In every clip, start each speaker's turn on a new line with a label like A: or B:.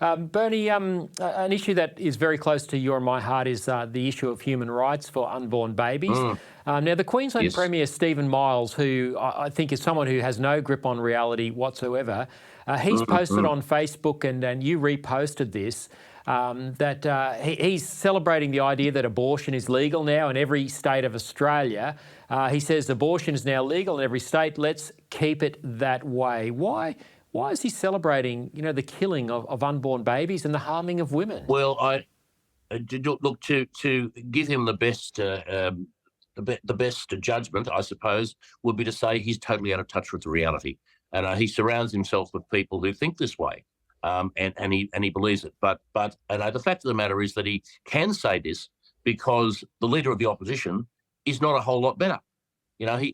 A: Bernie, an issue that is very close to your and my heart is the issue of human rights for unborn babies. Now, the Queensland
B: Yes.
A: Premier, Stephen Miles, who I think is someone who has no grip on reality whatsoever, he's posted on Facebook, and you reposted this, that he's celebrating the idea that abortion is legal now in every state of Australia. He says abortion is now legal in every state. Let's keep it that way. Why is he celebrating, the killing of unborn babies and the harming of women?
B: Well, I did look to give him the best judgment, I suppose, would be to say he's totally out of touch with the reality, and he surrounds himself with people who think this way, and he believes it. But the fact of the matter is that he can say this because the leader of the opposition is not a whole lot better.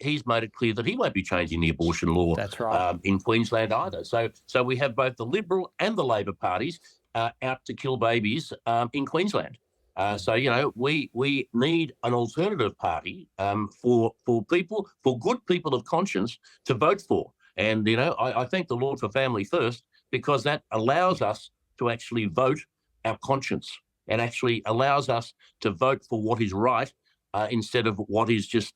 B: He's made it clear that he won't be changing the abortion law.
A: That's right.
B: In Queensland either. So we have both the Liberal and the Labor parties out to kill babies in Queensland. So we need an alternative party for good people of conscience to vote for. And I thank the Lord for Family First, because that allows us to actually vote our conscience and actually allows us to vote for what is right. Instead of what is just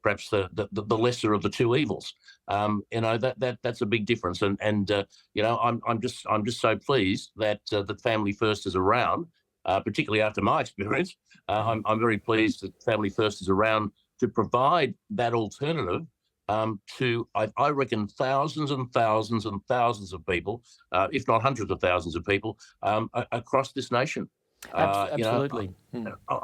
B: perhaps the lesser of the two evils. That's a big difference, and I'm just so pleased that that Family First is around, particularly after my experience. I'm very pleased that Family First is around to provide that alternative to I reckon thousands and thousands and thousands of people, if not hundreds of thousands of people across this nation.
A: Absolutely.
B: I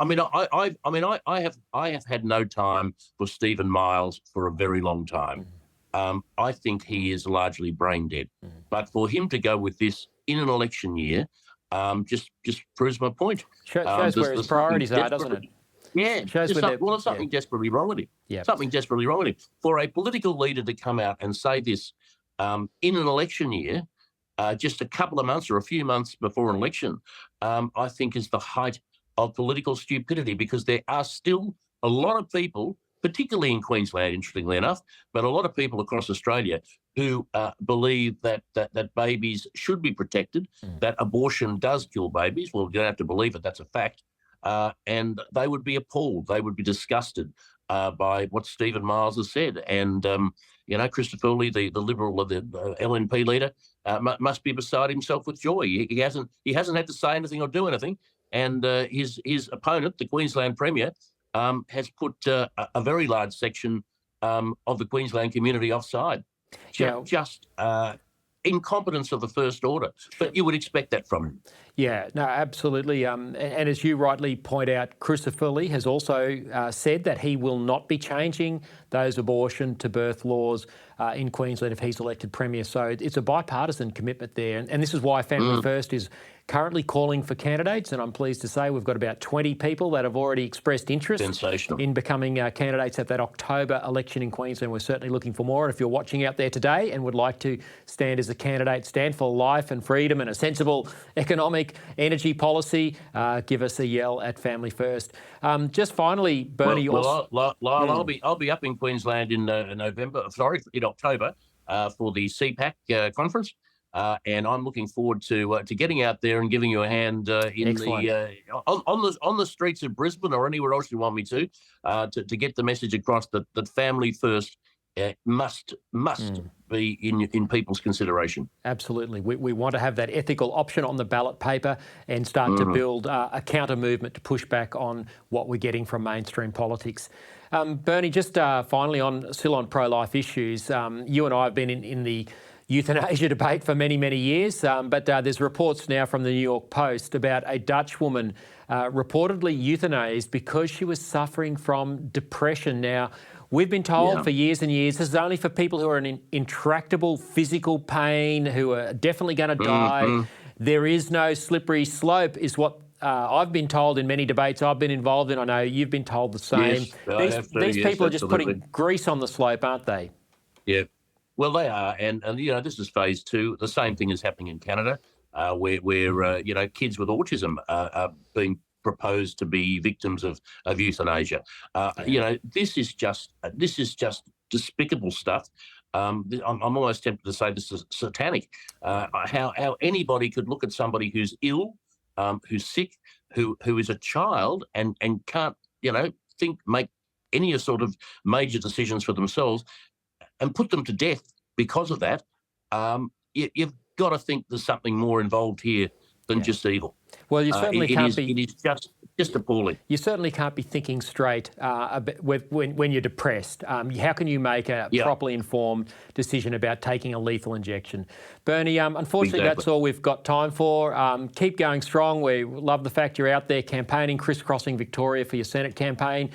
B: have had no time for Stephen Miles for a very long time. I think he is largely brain dead. But for him to go with this in an election year, just proves my point.
A: Shows where his priorities are, doesn't it?
B: Yeah. There's something desperately wrong with him.
A: Yeah.
B: Something desperately wrong with him. For a political leader to come out and say this in an election year, just a couple of months or a few months before an election, I think is the height of political stupidity, because there are still a lot of people, particularly in Queensland, interestingly enough, but a lot of people across Australia who believe that babies should be protected, that abortion does kill babies. Well, you don't have to believe it, that's a fact. And they would be appalled, they would be disgusted by what Stephen Miles has said. And, Christopher Lee, the Liberal, the LNP leader, must be beside himself with joy. He hasn't had to say anything or do anything. And his opponent, the Queensland Premier, has put a very large section of the Queensland community offside. Just incompetence of the first order. But you would expect that from him.
A: Yeah, no, absolutely. And as you rightly point out, Christopher Lee has also said that he will not be changing those abortion to birth laws in Queensland if he's elected Premier. So it's a bipartisan commitment there. And this is why Family First is currently calling for candidates. And I'm pleased to say we've got about 20 people that have already expressed interest in becoming candidates at that October election in Queensland. We're certainly looking for more. And if you're watching out there today and would like to stand as a candidate, stand for life and freedom and a sensible economic energy policy, give us a yell at Family First. Just finally, Bernie,
B: Lyle, I'll be up in Queensland in October for the CPAC conference, and I'm looking forward to getting out there and giving you a hand in on the streets of Brisbane or anywhere else you want me to get the message across that Family First must be in people's consideration.
A: Absolutely. We want to have that ethical option on the ballot paper and start to build a counter movement to push back on what we're getting from mainstream politics. Bernie, just finally still on pro-life issues, you and I have been in the euthanasia debate for many, many years, but there's reports now from the New York Post about a Dutch woman reportedly euthanized because she was suffering from depression. Now, we've been told for years and years this is only for people who are in intractable physical pain, who are definitely going to die. There is no slippery slope, is what I've been told in many debates I've been involved in. I know you've been told the same.
B: Yes,
A: these people are just
B: absolutely
A: putting grease on the slope, aren't they?
B: Yeah. Well, they are, and this is phase 2. The same thing is happening in Canada, where kids with autism are being proposed to be victims of euthanasia. This is just despicable stuff. I'm almost tempted to say this is satanic. How anybody could look at somebody who's ill, who's sick, who is a child and can't, make any sort of major decisions for themselves, and put them to death because of that. You've got to think there's something more involved here than just evil.
A: Well, you certainly can't be.
B: It is just appalling.
A: You certainly can't be thinking straight when you're depressed. How can you make a properly informed decision about taking a lethal injection? Bernie, unfortunately, that's all we've got time for. Keep going strong. We love the fact you're out there campaigning, crisscrossing Victoria for your Senate campaign.